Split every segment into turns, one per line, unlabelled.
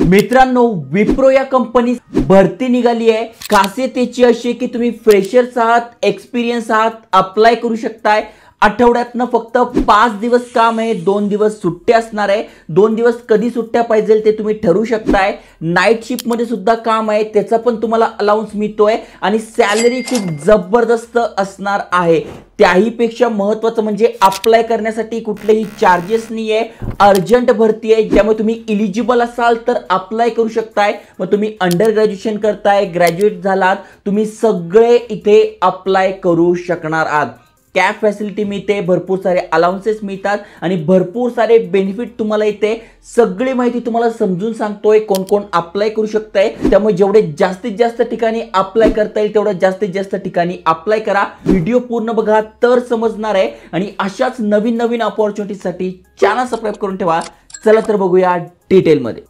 मित्रांनो, विप्रो या कंपनी भरती निघाली आहे। खासियत अशी आहे की तुम्ही फ्रेशर्स आहात, एक्सपिरियन्स आहात, अप्लाय करू शकताय। आठवड्यातनं फक्त 5 दिवस काम आहे, 2 दिवस सुट्ट्या असणार आहे। 2 दिवस कधी सुट्ट्या पाहिजे ते तुम्ही ठरवू शकताय। नाईट शिफ्ट मध्ये सुद्धा काम आहे, त्याचा पण तुम्हाला अलाउन्स मिळतोय आणि सॅलरी खूप जबरदस्त असणार आहे। त्याही पेक्षा महत्त्वाचं म्हणजे अप्लाय करण्यासाठी कुठलेही चार्जेस नाहीये, अर्जंट भरती आहे, ज्यामुळे तुम्ही एलिजिबल असाल तर अप्लाय करू शकताय। मग तुम्ही अंडर ग्रॅज्युएशन करताय, ग्रॅज्युएट झालात, तुम्ही सगळे इथे अप्लाय करू शकणार आहात। कॅब फॅसिलिटी मिळते, भरपूर सारे अलाउन्सेस मिळतात आणि भरपूर सारे बेनिफिट तुम्हाला इथे सगळी माहिती तुम्हाला समजून सांगतोय कोण कोण अप्लाय करू शकताय। त्यामुळे जेवढे जास्तीत जास्त ठिकाणी अप्लाय करता येईल तेवढं जास्तीत जास्त ठिकाणी अप्लाय करा। व्हिडिओ पूर्ण बघा तर समजणार आहे आणि अशाच नवीन नवीन अपॉर्च्युनिटीसाठी चॅनल सबस्क्राइब करून ठेवा। चला तर बघूया डिटेल मध्ये।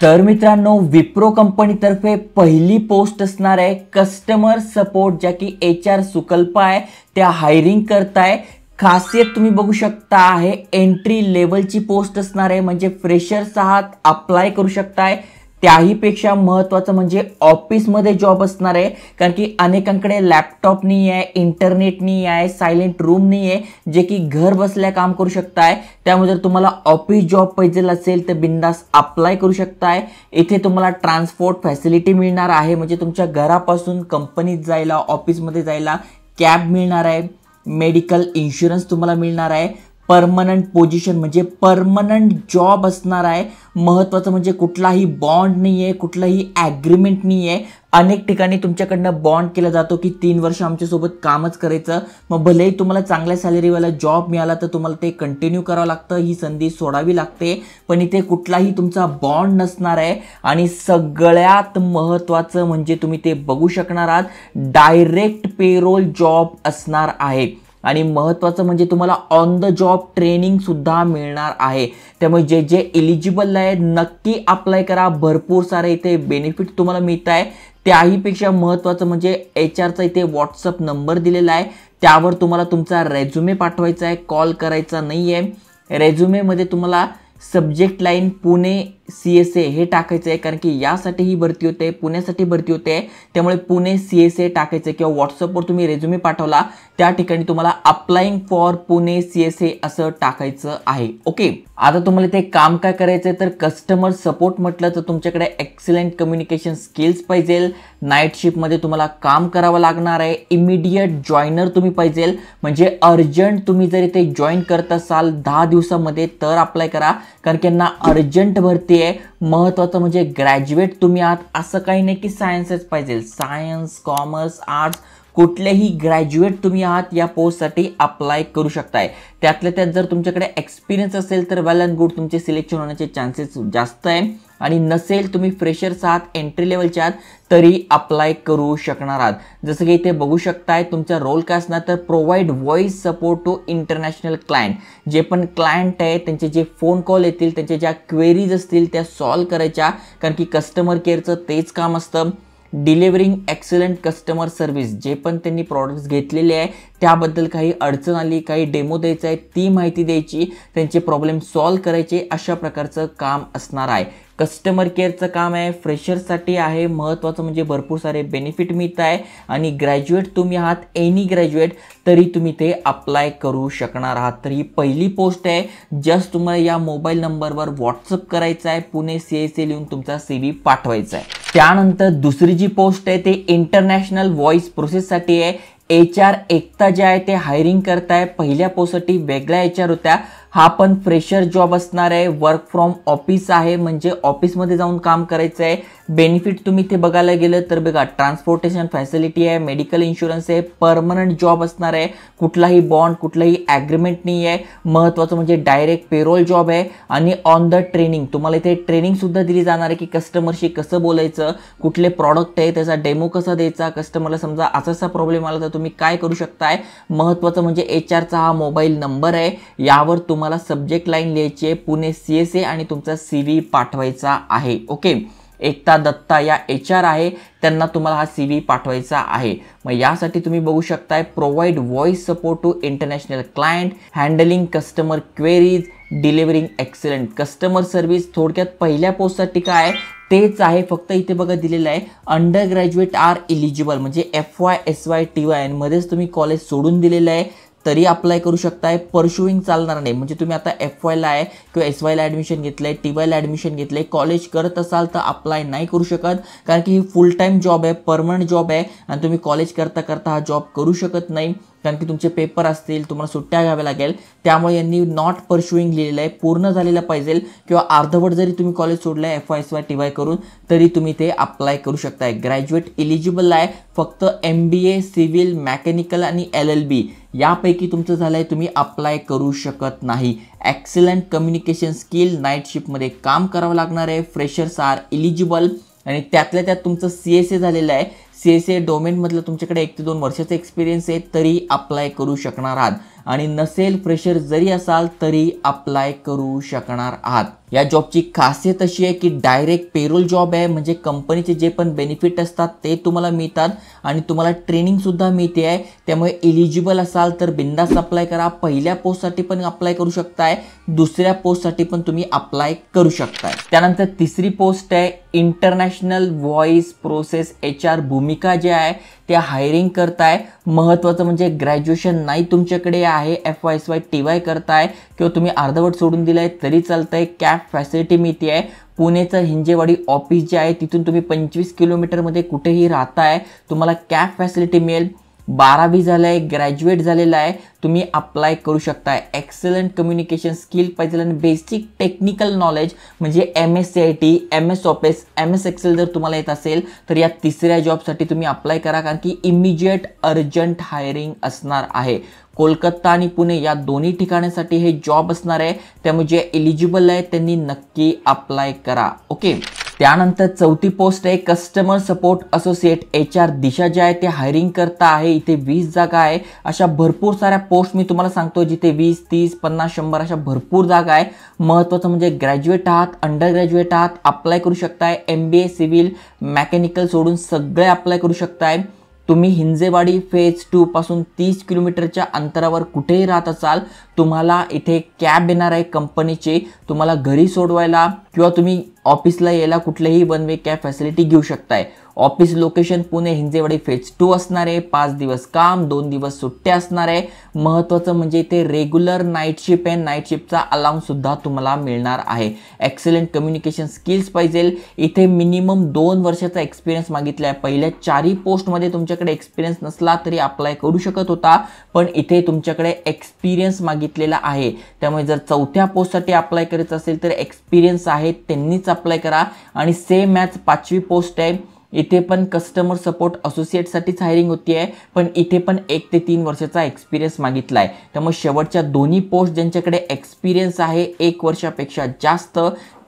तर मित्रांनो, विप्रो कंपनीतर्फे पहिली पोस्ट असणार आहे कस्टमर सपोर्ट, ज्या की HR सुकल्पा आहे त्या हायरिंग करताय। खासियत तुम्ही बघू शकता आहे, एंट्री लेवलची पोस्ट असणार आहे, म्हणजे फ्रेशर्स आहात, अप्लाय करू शकताय। त्याही पेक्षा महत्त्वाचं म्हणजे ऑफिस मध्ये जॉब असणार आहे, कारण की अनेकांकडे लॅपटॉप नाही आहे, इंटरनेट नाही आहे, सायलेंट रूम नाही आहे, जे की घर बसल्या काम करू शकताय। त्यामुळे जर तुम्हाला ऑफिस जॉब पाहिजे असेल तर बिंदास अप्लाय करू शकताय। इथे तुम्हाला ट्रान्सपोर्ट फॅसिलिटी मिळणार आहे, म्हणजे तुमच्या घरापासून कंपनीत जायला, ऑफिसमध्ये जायला कॅब मिळणार आहे। मेडिकल इन्शुरन्स तुम्हाला मिळणार आहे। परमनंट पोझिशन म्हणजे परमनंट जॉब असणार आहे। महत्त्वाचं म्हणजे कुठलाही बॉन्ड नाही आहे, कुठलाही ॲग्रीमेंट नाही आहे। अनेक ठिकाणी तुमच्याकडनं बॉन्ड केला जातो की 3 वर्ष आमच्यासोबत कामच करायचं, मग भलेही तुम्हाला चांगल्या सॅलरीवाला जॉब मिळाला तर तुम्हाला ते कंटिन्यू करावं लागतं, ही संधी सोडावी लागते। पण इथे कुठलाही तुमचा बॉन्ड नसणार आहे आणि सगळ्यात महत्त्वाचं म्हणजे तुम्ही ते बघू शकणार आहात, डायरेक्ट पेरोल जॉब असणार आहे। आणि महत्त्वाचं म्हणजे तुम्हाला ऑन द जॉब ट्रेनिंग सुद्धा मिळणार आहे। त्यामुळे जे जे एलिजिबल आहे नक्की अप्लाय करा, भरपूर सारे इथे बेनिफिट तुम्हाला मिळत आहे। त्याही पेक्षा महत्त्वाचं म्हणजे HRचा इथे व्हॉट्सअप नंबर दिलेला आहे, त्यावर तुम्हाला तुमचा रेझ्युमे पाठवायचा आहे, कॉल करायचा नाही आहे। रेझ्युमेमध्ये तुम्हाला सब्जेक्ट लाईन पुणे CSA हे टाकायचं आहे, कारण की यासाठी ही भरती होते, पुण्यासाठी भरती होते, त्यामुळे पुणे CSA टाकायचं किंवा व्हॉट्सअपवर तुम्ही रेझ्युमे पाठवला त्या ठिकाणी तुम्हाला अप्लाइंग फॉर पुणे CSA असं टाकायचं आहे। ओके, आता तुम्हाला ते काम काय करायचं तर कस्टमर सपोर्ट म्हटलं तर तुमच्याकडे एक्सलंट कम्युनिकेशन स्किल्स पाहिजे। नाईट शिफ्टमध्ये तुम्हाला काम करावं लागणार आहे। इमिडिएट जॉईनर तुम्ही पाहिजे, म्हणजे अर्जंट तुम्ही जर इथे जॉईन करत असाल 10 दिवसामध्ये तर अप्लाय करा, कारण की यांना अर्जंट भरती आहे। महत्त्वाचं म्हणजे ग्रॅज्युएट तुम्ही आहात, असं काही नाही की सायन्सच पाहिजे, सायन्स, कॉमर्स, आर्ट्स कुठलेही ग्रॅज्युएट तुम्ही आहात या पोस्टसाठी अप्लाय करू शकताय। त्यातल्या त्यात जर तुमच्याकडे एक्सपिरियन्स असेल तर वेल अँड गुड, तुमचे सिलेक्शन होण्याचे चान्सेस जास्त आहे। आणि नसेल, तुम्ही फ्रेशर्स आहात, एंट्री लेवलचे आहात तरी अप्लाय करू शकणार आहात। जसं की इथे बघू शकताय तुमचा रोल काय असणार तर provide voice support to international client. जे पण क्लायंट आहे त्यांचे जे फोन कॉल येतील, त्यांच्या ज्या क्वेरीज असतील त्या सॉल्व्ह करायच्या, कारण की कस्टमर केअरचं तेच काम असतं। डिलिव्हरिंग एक्सलंट कस्टमर सर्व्हिस, जे पण त्यांनी प्रॉडक्ट्स घेतलेले आहे त्याबद्दल काही अडचण आली, काही डेमो द्यायचा आहे, ती माहिती द्यायची, त्यांचे प्रॉब्लेम सॉल्व्ह करायचे, अशा प्रकारचं काम असणार आहे। कस्टमर केअरचं काम आहे, फ्रेशर्ससाठी आहे। महत्त्वाचं म्हणजे भरपूर सारे बेनिफिट मिळत आहे आणि ग्रॅज्युएट तुम्ही आहात, एनी ग्रॅज्युएट तरी तुम्ही ते अप्लाय करू शकणार आहात। तर ही पहिली पोस्ट आहे, जस्ट तुम्हाला या मोबाईल नंबरवर व्हॉट्सअप करायचा आहे, पुणे CSA लिहून तुमचा CV पाठवायचा आहे। त्यानंतर दुसरी जी पोस्ट आहे ते इंटरनॅशनल व्हॉइस प्रोसेससाठी आहे। HR एकता जे आहे ते हायरिंग करताय। पहिल्या पोस्टसाठी वेगळ्या HR होत्या, हा पण फ्रेशर जॉब असणार आहे, वर्क फ्रॉम ऑफिस आहे, म्हणजे ऑफिसमध्ये जाऊन काम करायचं आहे। बेनिफिट तुम्ही इथे बघायला गेलं तर बघा, ट्रान्सपोर्टेशन फॅसिलिटी आहे, मेडिकल इन्शुरन्स आहे, परमनंट जॉब असणार आहे, कुठलाही बॉन्ड, कुठलाही ॲग्रीमेंट नाही आहे। महत्त्वाचं म्हणजे डायरेक्ट पेरोल जॉब आहे आणि ऑन द ट्रेनिंग तुम्हाला इथे ट्रेनिंग सुद्धा दिली जाणार आहे की कस्टमरशी कसं बोलायचं, कुठले प्रॉडक्ट आहे त्याचा डेमो कसा द्यायचा, कस्टमरला समजा असा प्रॉब्लेम आला तर तुम्ही काय करू शकताय। महत्त्वाचं म्हणजे HRचा हा मोबाईल नंबर आहे, यावर तुम्हाला सब्जेक्ट लाईन लिहायची आहे पुणे CSA आणि तुमचा CV पाठवायचा आहे। ओके, एकता दत्ता या HR आहे, त्यांना तुम्हाला हा CV पाठवायचा आहे. मग यासाठी तुम्ही बघू शकताय provide voice support to international client, handling customer queries, delivering excellent customer service. थोडक्यात पहिल्या पोस्टसाठी काय आहे तेच आहे, फक्त इथे बघा दिलेलं आहे अंडर ग्रॅज्युएट आर इलिजिबल, म्हणजे FY SY TY मध्येच तुम्ही कॉलेज सोडून दिलेलं आहे तरी अप्लाय करू शकताय. परशुईंग चालणार नाही, म्हणजे तुम्ही आता FY ला आहे किंवा SY ला ॲडमिशन घेतलंय, TY ला ॲडमिशन घेतलंय, कॉलेज करत असाल तर अप्लाय नाही करू शकत, कारण की ही फुल टाईम जॉब आहे, परमनंट जॉब आहे आणि तुम्ही कॉलेज करता करता हा जॉब करू शकत नाही, कारण की तुमचे पेपर असतील, तुम्हाला सुट्ट्या घ्याव्या लागेल. त्यामुळे यांनी नॉट परशुईंग लिहिलेलं आहे, पूर्ण झालेलं पाहिजे किंवा अर्धवट जरी तुम्ही कॉलेज सोडलंय FY SY TY करून तरी तुम्ही ते अप्लाय करू शकताय. ग्रॅज्युएट इलिजिबल आहे, फक्त MBA सिव्हिल मेकॅनिकल आणि LLB यापैकी तुमचं झालंय तुम्ही अप्लाय करू शकत नाही. एक्सलंट कम्युनिकेशन स्किल, नाईट शिफ्टमध्ये काम करावं लागणार आहे, फ्रेशर्स आर इलिजिबल आणि त्यातल्या त्यात तुमचं CSA झालेलं आहे, CSA डोमेनमधलं तुमच्याकडे 1 ते 2 वर्षाचा एक्सपिरियन्स आहे तरी अप्लाय करू शकणार आहात आणि नसेल फ्रेशर जरी असाल तरी अप्लाय करू शकणार आहात. या जॉबची खासियत अशी आहे की डायरेक्ट पेरोल जॉब आहे, म्हणजे कंपनीचे जे पण बेनिफिट असतात ते तुम्हाला मिळतात आणि तुम्हाला ट्रेनिंग सुद्धा मिळते आहे. त्यामुळे इलिजिबल असाल तर बिंदास अप्लाय करा. पहिल्या पोस्टसाठी पण अप्लाय करू शकताय, दुसऱ्या पोस्टसाठी पण तुम्ही अप्लाय करू शकताय. त्यानंतर तिसरी पोस्ट आहे इंटरनॅशनल व्हॉइस प्रोसेस HR. भूमिका जे आहे त्या हायरिंग करताय. महत्त्वाचं म्हणजे ग्रॅज्युएशन नाही तुमच्याकडे आहे, FY SY TY करताय किंवा तुम्ही अर्धवट सोडून दिलाय तरी चालतंय. कॅब फॅसिलिटी मिळते आहे. पुणेचं हिंजेवाडी ऑफिस जे आहे तिथून तुम्ही 25 किलोमीटरमध्ये कुठेही राहताय, तुम्हाला कॅब फॅसिलिटी मिळेल. 12वी झालं आहे, ग्रॅज्युएट झालेला आहे, तुम्ही अप्लाय करू शकताय. एक्सलंट कम्युनिकेशन स्किल पाहिजे आणि बेसिक टेक्निकल नॉलेज म्हणजे MS CIT, MS office, MS Excel जर तुम्हाला येत असेल तर या तिसऱ्या जॉबसाठी तुम्ही अप्लाय करा, कारण की इमिजिएट अर्जंट हायरिंग असणार आहे. कोलकाता आणि पुणे या दोन्ही ठिकाणासाठी हे जॉब असणार आहे, त्यामुळे जे एलिजिबल आहे त्यांनी नक्की अप्लाय करा. ओके. त्यानंतर चौथी पोस्ट आहे कस्टमर सपोर्ट असोसिएट HR. दिशा जे आहे ते हायरिंग करता आहे. इथे 20 जागा आहे. अशा भरपूर साऱ्या पोस्ट मी तुम्हाला सांगतो जिथे 20, 30, 50, 100 अशा भरपूर जागा आहे. महत्त्वाचं म्हणजे ग्रॅज्युएट आहात, अंडर ग्रॅज्युएट आहात, अप्लाय करू शकताय. MBA सिव्हिल मेकॅनिकल सोडून सगळे अप्लाय करू शकताय. तुम्ही हिंजेवाडी फेज 2 पासून 30 किलोमीटरच्या अंतरावर कुठेही राहत असाल, तुम्हाला इथे कॅब येणार आहे कंपनीची, तुम्हाला घरी सोडवायला किंवा तुम्ही ऑफिसला यायला कुठलेही वन वे कॅब फॅसिलिटी घेऊ शकताय. Office location Pune Hinjewadi phase 2 असणार आहे. 5 दिवस काम, 2 दिवस सुट्ट्या असणार आहे. महत्त्वाचं म्हणजे इथे रेग्युलर नाईट शिफ्ट आहे, नाईट शिफ्टचा अलाउन्स सुद्धा तुम्हाला मिळणार आहे. एक्सलंट कम्युनिकेशन स्किल्स पाहिजे. इथे मिनिमम 2 वर्षाचा एक्सपिरियन्स मागितला आहे. पहिल्या 4 पोस्टमध्ये तुमच्याकडे एक्सपिरियन्स नसला तरी अप्लाय करू शकत होता, पण इथे तुमच्याकडे एक्सपिरियन्स मागितलेला आहे. त्यामुळे जर चौथ्या पोस्टसाठी अप्लाय करायचं असेल तर एक्सपिरियन्स आहे त्यांनीच अप्लाय करा. आणि सेम मॅच 5वी पोस्ट आहे. इथे पण कस्टमर सपोर्ट असोसिएटसाठीच हायरिंग होती आहे, पण इथे पण 1 ते 3 वर्षाचा एक्सपिरियन्स मागितला आहे. त्यामुळे शेवटच्या दोन्ही पोस्ट ज्यांच्याकडे एक्सपिरियन्स आहे 1 वर्षापेक्षा जास्त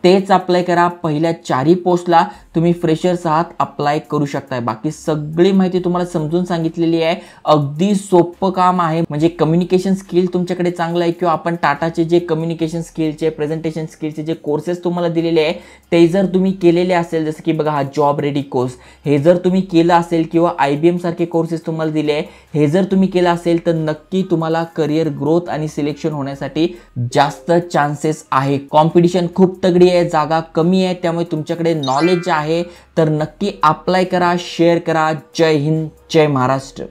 तेच अप्लाय करा. पहिल्या 4 पोस्टला तुम्ही फ्रेशर्स आहात, अप्लाय करू शकताय. बाकी सगळी माहिती तुम्हाला समजून सांगितलेली आहे. अगदी सोपं काम आहे, म्हणजे कम्युनिकेशन स्किल तुमच्याकडे चांगलं आहे किंवा आपण टाटाचे जे कम्युनिकेशन स्किलचे, प्रेझेंटेशन स्किलचे जे कोर्सेस तुम्हाला दिलेले आहे ते जर तुम्ही केलेले असेल, जसं की बघा हा जॉब रेडी कोर्स, हे जर तुम्ही केलं असेल किंवा IBM सारखे कोर्सेस तुम्हाला दिले आहे, हे जर तुम्ही केलं असेल तर नक्की तुम्हाला करिअर ग्रोथ आणि सिलेक्शन होण्यासाठी जास्त चान्सेस आहे. कॉम्पिटिशन खूप तगडी आहे, जागा कमी आहे, त्यामुळे तुमच्याकडे नॉलेज आहे तर नक्की अप्लाय करा, शेअर करा. जय हिंद, जय महाराष्ट्र.